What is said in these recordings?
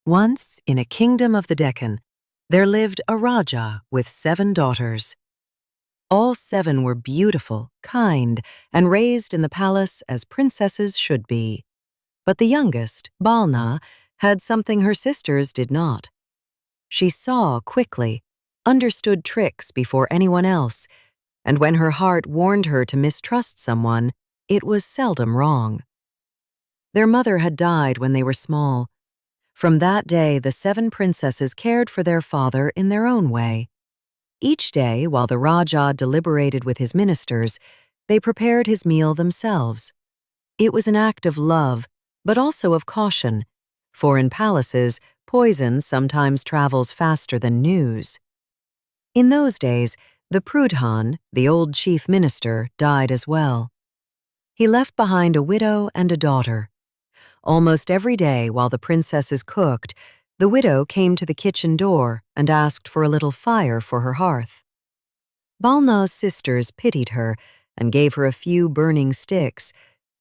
Once, in a kingdom of the Deccan, there lived a Rajah with 7 daughters. All 7 were beautiful, kind, and raised in the palace as princesses should be. But the youngest, Balna, had something her sisters did not. She saw quickly, understood tricks before anyone else, and when her heart warned her to mistrust someone, it was seldom wrong. Their mother had died when they were small. From that day, the 7 princesses cared for their father in their own way. Each day, while the Rajah deliberated with his ministers, they prepared his meal themselves. It was an act of love, but also of caution, for in palaces, poison sometimes travels faster than news. In those days, the Prudhan, the old chief minister, died as well. He left behind a widow and a daughter. Almost every day while the princesses cooked, the widow came to the kitchen door and asked for a little fire for her hearth. Balna's sisters pitied her and gave her a few burning sticks,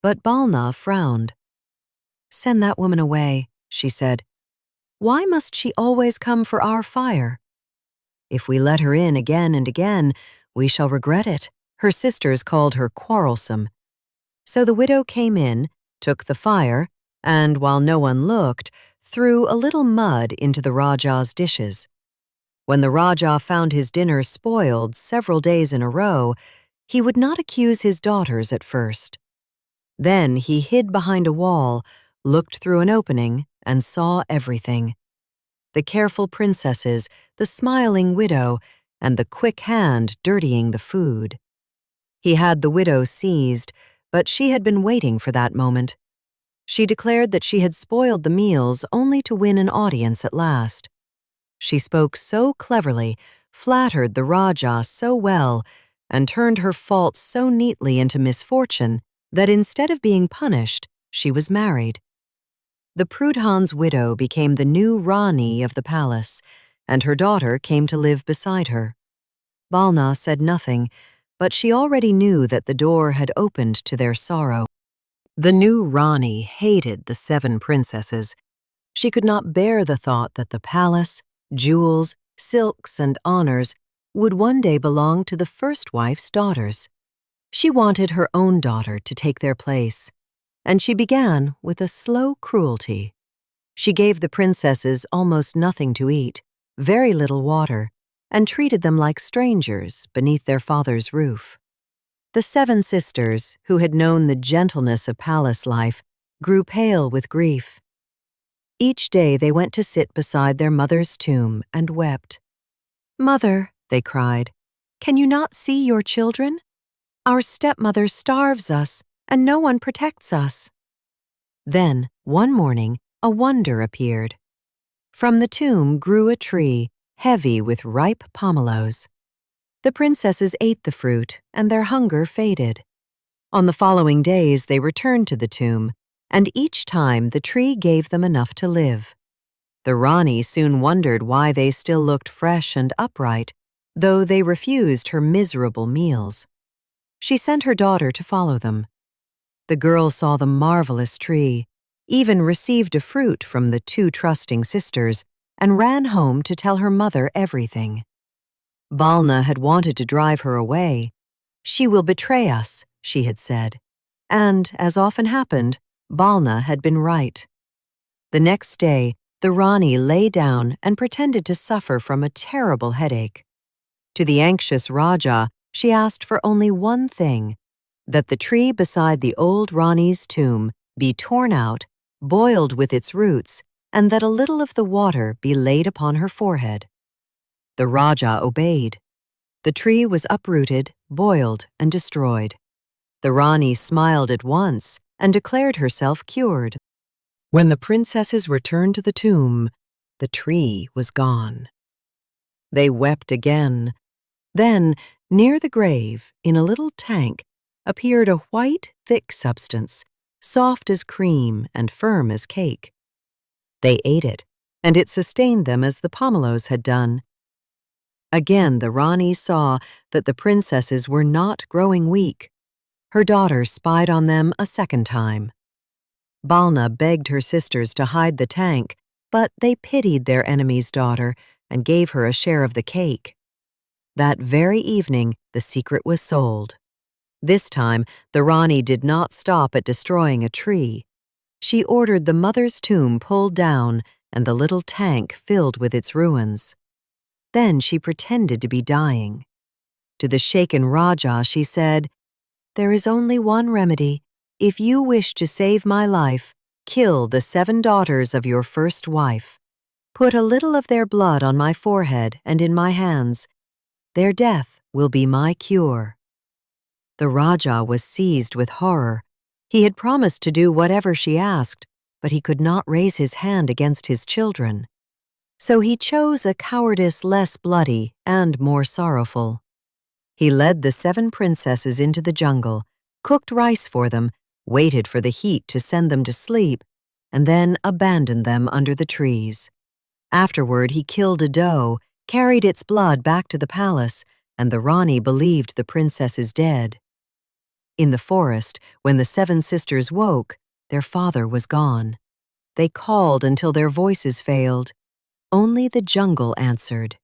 but Balna frowned. "Send that woman away," she said. "Why must she always come for our fire? If we let her in again and again, we shall regret it." Her sisters called her quarrelsome. So the widow came in, took the fire, and, while no one looked, threw a little mud into the Rajah's dishes. When the Rajah found his dinner spoiled several days in a row, he would not accuse his daughters at first. Then he hid behind a wall, looked through an opening, and saw everything. The careful princesses, the smiling widow, and the quick hand dirtying the food. He had the widow seized, but she had been waiting for that moment. She declared that she had spoiled the meals only to win an audience at last. She spoke so cleverly, flattered the Rajah so well, and turned her faults so neatly into misfortune that instead of being punished, she was married. The Prudhan's widow became the new Ranee of the palace, and her daughter came to live beside her. Balna said nothing, but she already knew that the door had opened to their sorrow. The new Ranee hated the 7 princesses. She could not bear the thought that the palace, jewels, silks, and honors would one day belong to the first wife's daughters. She wanted her own daughter to take their place, and she began with a slow cruelty. She gave the princesses almost nothing to eat, very little water, and treated them like strangers beneath their father's roof. The 7 sisters, who had known the gentleness of palace life, grew pale with grief. Each day they went to sit beside their mother's tomb and wept. "Mother," they cried, "can you not see your children? Our stepmother starves us, and no one protects us." Then, one morning, a wonder appeared. From the tomb grew a tree, heavy with ripe pomelos. The princesses ate the fruit, and their hunger faded. On the following days they returned to the tomb, and each time the tree gave them enough to live. The Ranee soon wondered why they still looked fresh and upright, though they refused her miserable meals. She sent her daughter to follow them. The girl saw the marvelous tree, even received a fruit from the 2 trusting sisters, and ran home to tell her mother everything. Balna had wanted to drive her away. "She will betray us," she had said. And, as often happened, Balna had been right. The next day, the Ranee lay down and pretended to suffer from a terrible headache. To the anxious Rajah, she asked for only one thing: that the tree beside the old Ranee's tomb be torn out, boiled with its roots, and that a little of the water be laid upon her forehead. The Rajah obeyed. The tree was uprooted, boiled, and destroyed. The Ranee smiled at once and declared herself cured. When the princesses returned to the tomb, the tree was gone. They wept again. Then, near the grave, in a little tank, appeared a white, thick substance, soft as cream and firm as cake. They ate it, and it sustained them as the pomelos had done. Again the Ranee saw that the princesses were not growing weak. Her daughter spied on them a second time. Balna begged her sisters to hide the tank, but they pitied their enemy's daughter and gave her a share of the cake. That very evening, the secret was sold. This time, the Ranee did not stop at destroying a tree. She ordered the mother's tomb pulled down and the little tank filled with its ruins. Then she pretended to be dying. To the shaken Rajah, she said, "There is only one remedy. If you wish to save my life, kill the 7 daughters of your first wife. Put a little of their blood on my forehead and in my hands. Their death will be my cure." The Rajah was seized with horror. He had promised to do whatever she asked, but he could not raise his hand against his children. So he chose a cowardice less bloody and more sorrowful. He led the 7 princesses into the jungle, cooked rice for them, waited for the heat to send them to sleep, and then abandoned them under the trees. Afterward, he killed a doe, carried its blood back to the palace, and the Ranee believed the princesses dead. In the forest, when the 7 sisters woke, their father was gone. They called until their voices failed. Only the jungle answered.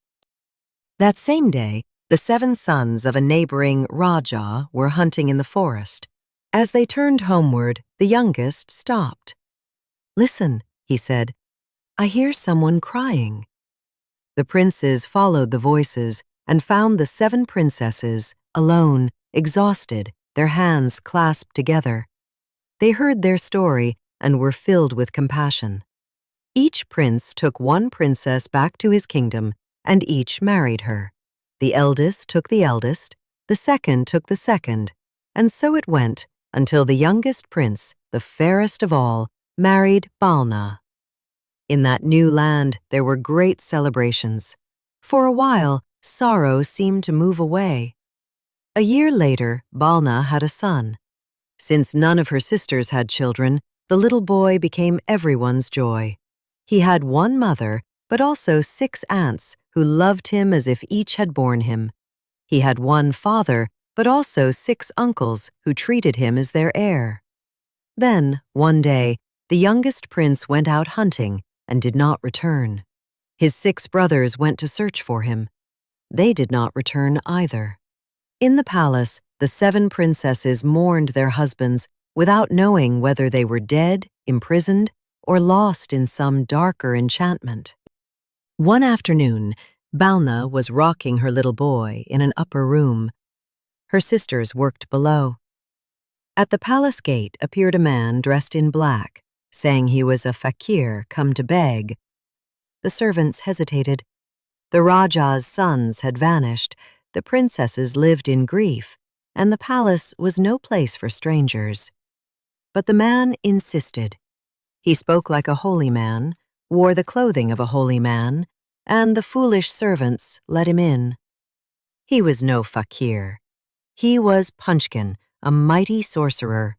That same day, the 7 sons of a neighboring Rajah were hunting in the forest. As they turned homeward, the youngest stopped. "Listen," he said, "I hear someone crying." The princes followed the voices and found the 7 princesses, alone, exhausted, their hands clasped together. They heard their story and were filled with compassion. Each prince took one princess back to his kingdom, and each married her. The eldest took the eldest, the second took the second, and so it went until the youngest prince, the fairest of all, married Balna. In that new land, there were great celebrations. For a while, sorrow seemed to move away. A year later, Balna had a son. Since none of her sisters had children, the little boy became everyone's joy. He had one mother, but also 6 aunts who loved him as if each had borne him. He had one father, but also 6 uncles who treated him as their heir. Then, one day, the youngest prince went out hunting and did not return. His 6 brothers went to search for him. They did not return either. In the palace, the 7 princesses mourned their husbands without knowing whether they were dead, imprisoned, or lost in some darker enchantment. One afternoon, Balna was rocking her little boy in an upper room. Her sisters worked below. At the palace gate appeared a man dressed in black, saying he was a fakir come to beg. The servants hesitated. The Rajah's sons had vanished, the princesses lived in grief, and the palace was no place for strangers. But the man insisted. He spoke like a holy man, wore the clothing of a holy man, and the foolish servants let him in. He was no fakir. He was Punchkin, a mighty sorcerer.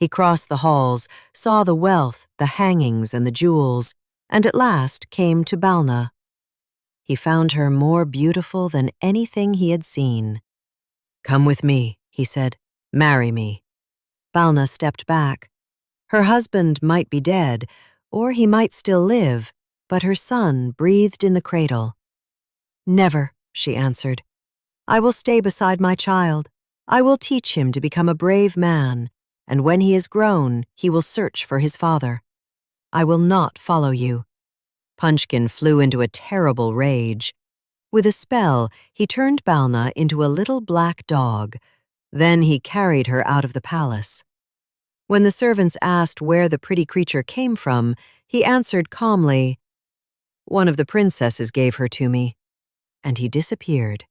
He crossed the halls, saw the wealth, the hangings, and the jewels, and at last came to Balna. He found her more beautiful than anything he had seen. "Come with me," he said. "Marry me." Balna stepped back. Her husband might be dead, or he might still live, but her son breathed in the cradle. "Never," she answered. "I will stay beside my child. I will teach him to become a brave man, and when he is grown, he will search for his father. I will not follow you." Punchkin flew into a terrible rage. With a spell, he turned Balna into a little black dog. Then he carried her out of the palace. When the servants asked where the pretty creature came from, he answered calmly, "One of the princesses gave her to me." And he disappeared.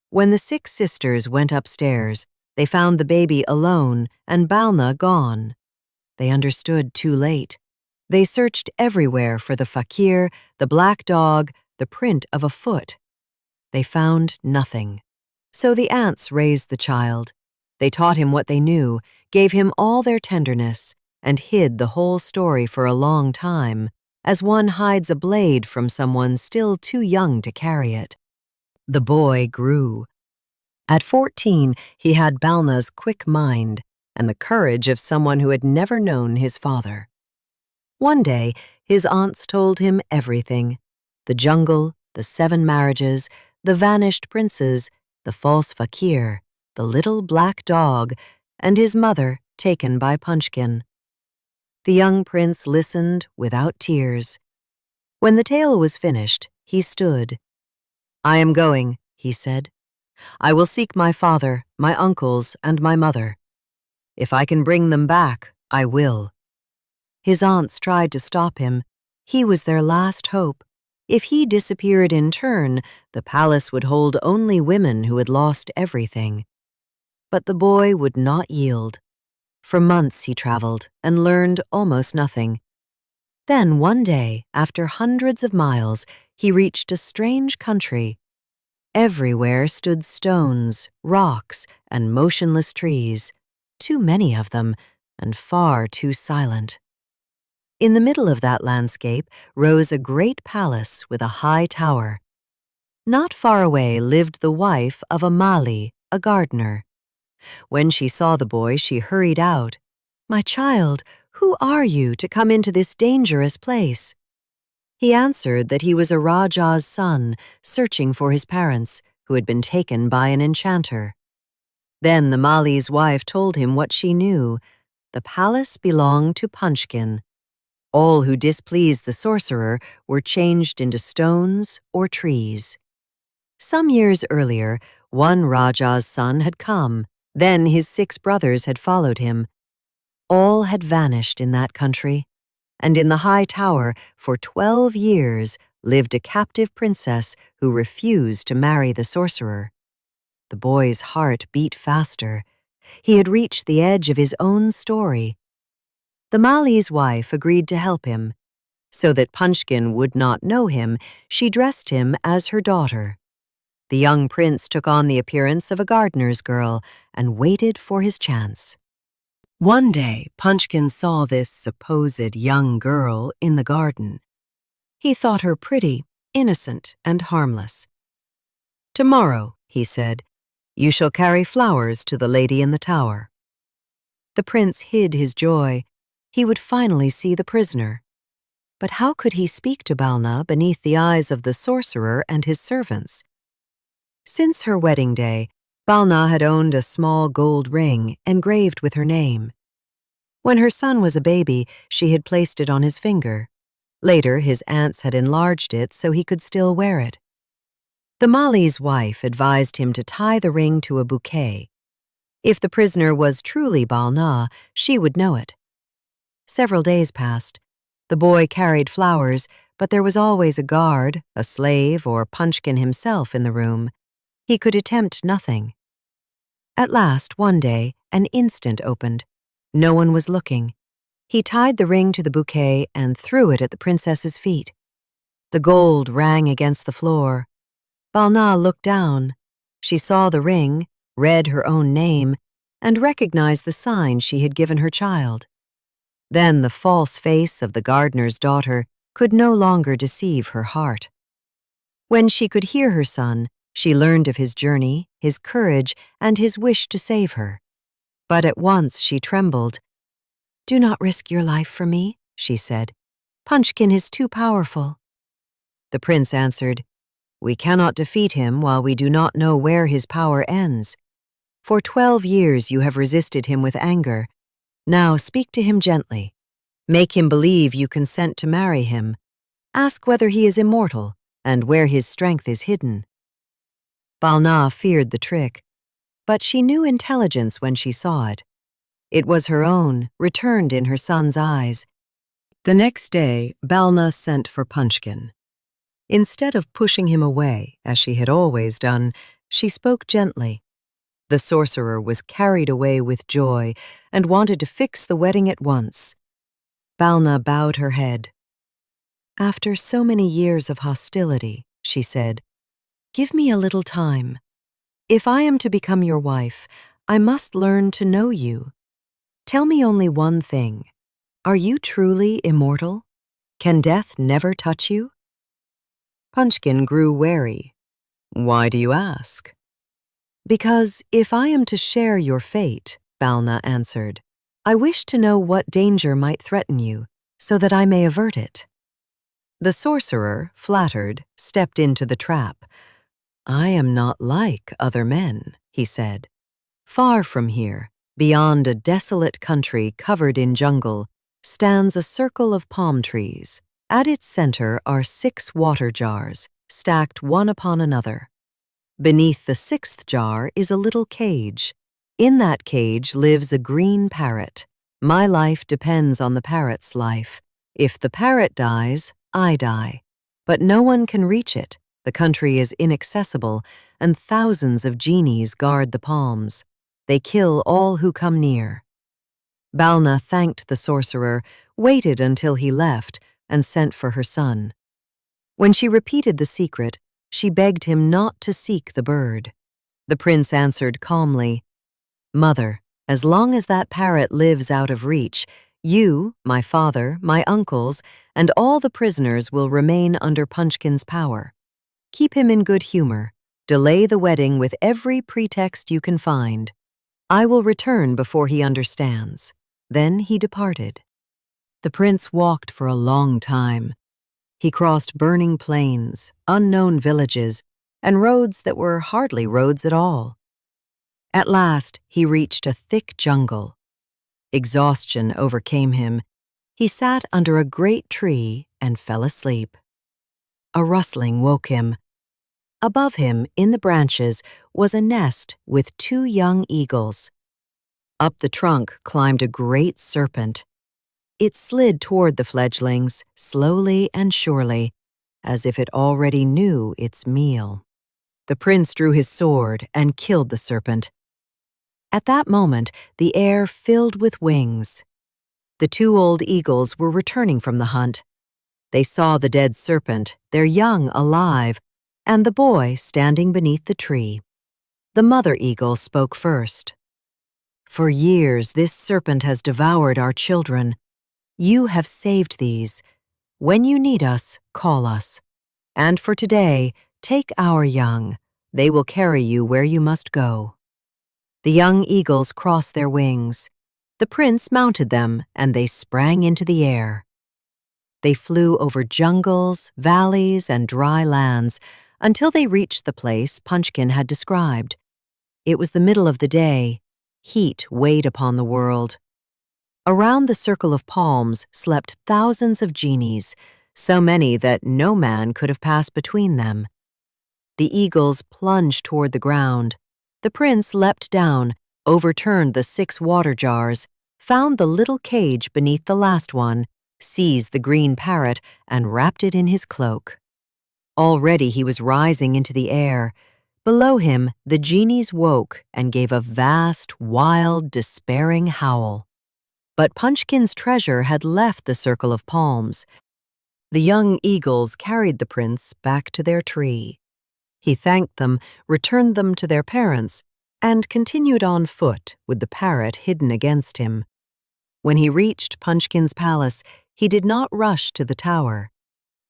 When the 6 sisters went upstairs, they found the baby alone and Balna gone. They understood too late. They searched everywhere for the fakir, the black dog, the print of a foot. They found nothing. So the aunts raised the child. They taught him what they knew, gave him all their tenderness, and hid the whole story for a long time, as one hides a blade from someone still too young to carry it. The boy grew. At 14, he had Balna's quick mind and the courage of someone who had never known his father. One day, His aunts told him everything: the jungle, the 7 marriages, the vanished princes, the false fakir, the little black dog, and his mother taken by Punchkin. The young prince listened without tears. When the tale was finished, he stood. "I am going," he said. "I will seek my father, my uncles, and my mother. If I can bring them back, I will." His aunts tried to stop him. He was their last hope. If he disappeared in turn, the palace would hold only women who had lost everything. But the boy would not yield. For months he traveled and learned almost nothing. Then one day, after hundreds of miles, he reached a strange country. Everywhere stood stones, rocks, and motionless trees, too many of them, and far too silent. In the middle of that landscape rose a great palace with a high tower. Not far away lived the wife of a Mali, a gardener. When she saw the boy, she hurried out. "My child, who are you to come into this dangerous place?" He answered that he was a Rajah's son, searching for his parents, who had been taken by an enchanter. Then the Mali's wife told him what she knew. The palace belonged to Punchkin. All who displeased the sorcerer were changed into stones or trees. Some years earlier, one Rajah's son had come. Then his 6 brothers had followed him. All had vanished in that country, and in the high tower for 12 years lived a captive princess who refused to marry the sorcerer. The boy's heart beat faster. He had reached the edge of his own story. The Mali's wife agreed to help him. So that Punchkin would not know him, she dressed him as her daughter. The young prince took on the appearance of a gardener's girl and waited for his chance. One day, Punchkin saw this supposed young girl in the garden. He thought her pretty, innocent, and harmless. "Tomorrow," he said, "you shall carry flowers to the lady in the tower." The prince hid his joy. He would finally see the prisoner. But how could he speak to Balna beneath the eyes of the sorcerer and his servants? Since her wedding day, Balna had owned a small gold ring engraved with her name. When her son was a baby, she had placed it on his finger. Later, his aunts had enlarged it so he could still wear it. The Mali's wife advised him to tie the ring to a bouquet. If the prisoner was truly Balna, she would know it. Several days passed. The boy carried flowers, but there was always a guard, a slave, or Punchkin himself in the room. He could attempt nothing. At last, one day, an instant opened. No one was looking. He tied the ring to the bouquet and threw it at the princess's feet. The gold rang against the floor. Balna looked down. She saw the ring, read her own name, and recognized the sign she had given her child. Then the false face of the gardener's daughter could no longer deceive her heart. When she could hear her son, she learned of his journey, his courage, and his wish to save her. But at once she trembled. "Do not risk your life for me," she said. "Punchkin is too powerful." The prince answered, "We cannot defeat him while we do not know where his power ends. For 12 years you have resisted him with anger. Now speak to him gently. Make him believe you consent to marry him. Ask whether he is immortal and where his strength is hidden." Balna feared the trick, but she knew intelligence when she saw it. It was her own, returned in her son's eyes. The next day, Balna sent for Punchkin. Instead of pushing him away, as she had always done, she spoke gently. The sorcerer was carried away with joy and wanted to fix the wedding at once. Balna bowed her head. "After so many years of hostility," she said, "give me a little time. If I am to become your wife, I must learn to know you. Tell me only one thing. Are you truly immortal? Can death never touch you?" Punchkin grew wary. "Why do you ask?" "Because if I am to share your fate," Balna answered, "I wish to know what danger might threaten you, so that I may avert it." The sorcerer, flattered, stepped into the trap. "I am not like other men," he said. "Far from here, beyond a desolate country covered in jungle, stands a circle of palm trees. At its center are 6 water jars, stacked one upon another. Beneath the 6th jar is a little cage. In that cage lives a green parrot. My life depends on the parrot's life. If the parrot dies, I die. But no one can reach it. The country is inaccessible, and thousands of genies guard the palms. They kill all who come near." Balna thanked the sorcerer, waited until he left, and sent for her son. When she repeated the secret, she begged him not to seek the bird. The prince answered calmly, "Mother, as long as that parrot lives out of reach, you, my father, my uncles, and all the prisoners will remain under Punchkin's power. Keep him in good humor. Delay the wedding with every pretext you can find. I will return before he understands." Then he departed. The prince walked for a long time. He crossed burning plains, unknown villages, and roads that were hardly roads at all. At last, he reached a thick jungle. Exhaustion overcame him. He sat under a great tree and fell asleep. A rustling woke him. Above him, in the branches, was a nest with 2 young eagles. Up the trunk climbed a great serpent. It slid toward the fledglings, slowly and surely, as if it already knew its meal. The prince drew his sword and killed the serpent. At that moment, the air filled with wings. The 2 old eagles were returning from the hunt. They saw the dead serpent, their young alive, and the boy standing beneath the tree. The mother eagle spoke first. "For years, this serpent has devoured our children. You have saved these. When you need us, call us. And for today, take our young. They will carry you where you must go." The young eagles crossed their wings. The prince mounted them, and they sprang into the air. They flew over jungles, valleys, and dry lands until they reached the place Punchkin had described. It was the middle of the day. Heat weighed upon the world. Around the circle of palms slept thousands of genies, so many that no man could have passed between them. The eagles plunged toward the ground. The prince leapt down, overturned the 6 water jars, found the little cage beneath the last one, seized the green parrot, and wrapped it in his cloak. Already he was rising into the air. Below him, the genies woke and gave a vast, wild, despairing howl. But Punchkin's treasure had left the circle of palms. The young eagles carried the prince back to their tree. He thanked them, returned them to their parents, and continued on foot with the parrot hidden against him. When he reached Punchkin's palace, he did not rush to the tower.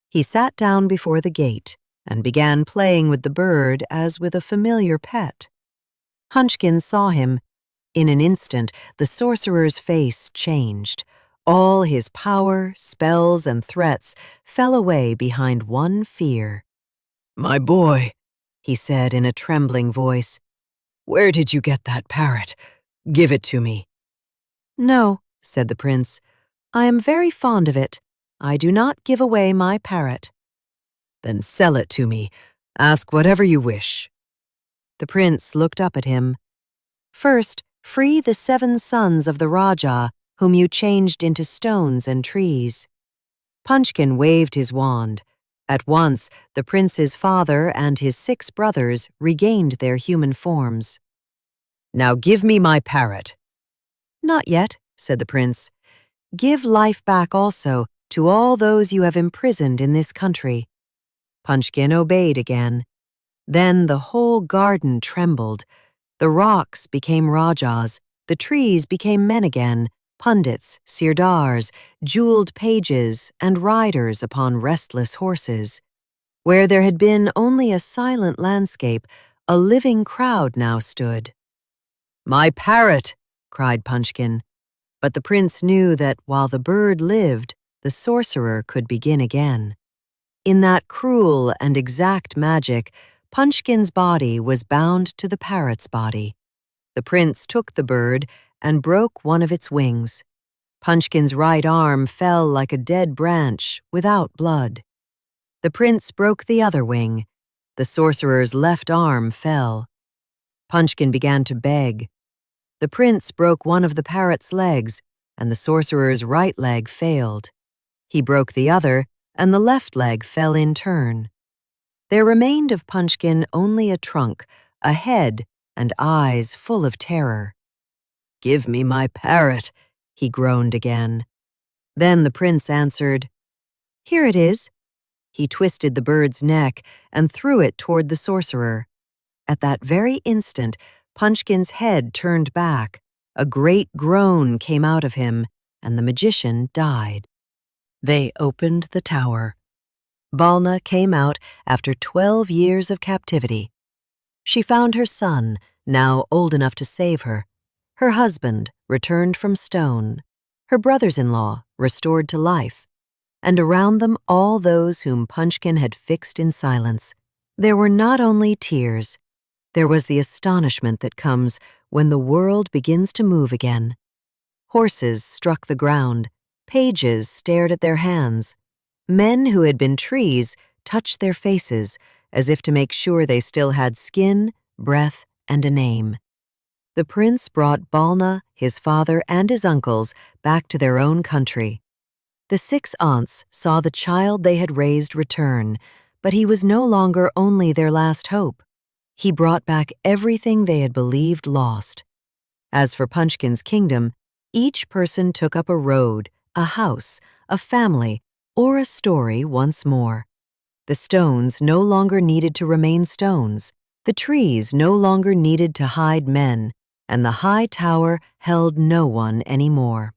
He sat down before the gate and began playing with the bird as with a familiar pet. Punchkin saw him. In an instant, the sorcerer's face changed. All his power, spells, and threats fell away behind one fear. "My boy," he said in a trembling voice, "where did you get that parrot? Give it to me." "No," said the prince. "I am very fond of it. I do not give away my parrot." "Then sell it to me. Ask whatever you wish." The prince looked up at him. "First, free the 7 sons of the Rajah, whom you changed into stones and trees." Punchkin waved his wand. At once, the prince's father and his 6 brothers regained their human forms. "Now give me my parrot." "Not yet," said the prince. "Give life back also to all those you have imprisoned in this country." Punchkin obeyed again. Then the whole garden trembled. The rocks became Rajahs, the trees became men again, pundits, sirdars, jeweled pages, and riders upon restless horses. Where there had been only a silent landscape, a living crowd now stood. "My parrot!" cried Punchkin. But the prince knew that while the bird lived, the sorcerer could begin again. In that cruel and exact magic, Punchkin's body was bound to the parrot's body. The prince took the bird and broke one of its wings. Punchkin's right arm fell like a dead branch without blood. The prince broke the other wing. The sorcerer's left arm fell. Punchkin began to beg. The prince broke one of the parrot's legs, and the sorcerer's right leg failed. He broke the other, and the left leg fell in turn. There remained of Punchkin only a trunk, a head, and eyes full of terror. "Give me my parrot," he groaned again. Then the prince answered, "Here it is." He twisted the bird's neck and threw it toward the sorcerer. At that very instant, Punchkin's head turned back, a great groan came out of him, and the magician died. They opened the tower. Balna came out after 12 years of captivity. She found her son, now old enough to save her, her husband, returned from stone, her brothers-in-law, restored to life, and around them all those whom Punchkin had fixed in silence. There were not only tears, there was the astonishment that comes when the world begins to move again. Horses struck the ground, pages stared at their hands. Men who had been trees touched their faces as if to make sure they still had skin, breath, and a name. The prince brought Balna, his father, and his uncles back to their own country. The 6 aunts saw the child they had raised return, but he was no longer only their last hope. He brought back everything they had believed lost. As for Punchkin's kingdom, each person took up a road, a house, a family, or a story once more. The stones no longer needed to remain stones, the trees no longer needed to hide men, and the high tower held no one anymore.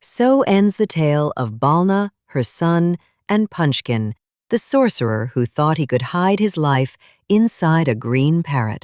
So ends the tale of Balna, her son, and Punchkin, the sorcerer who thought he could hide his life inside a green parrot.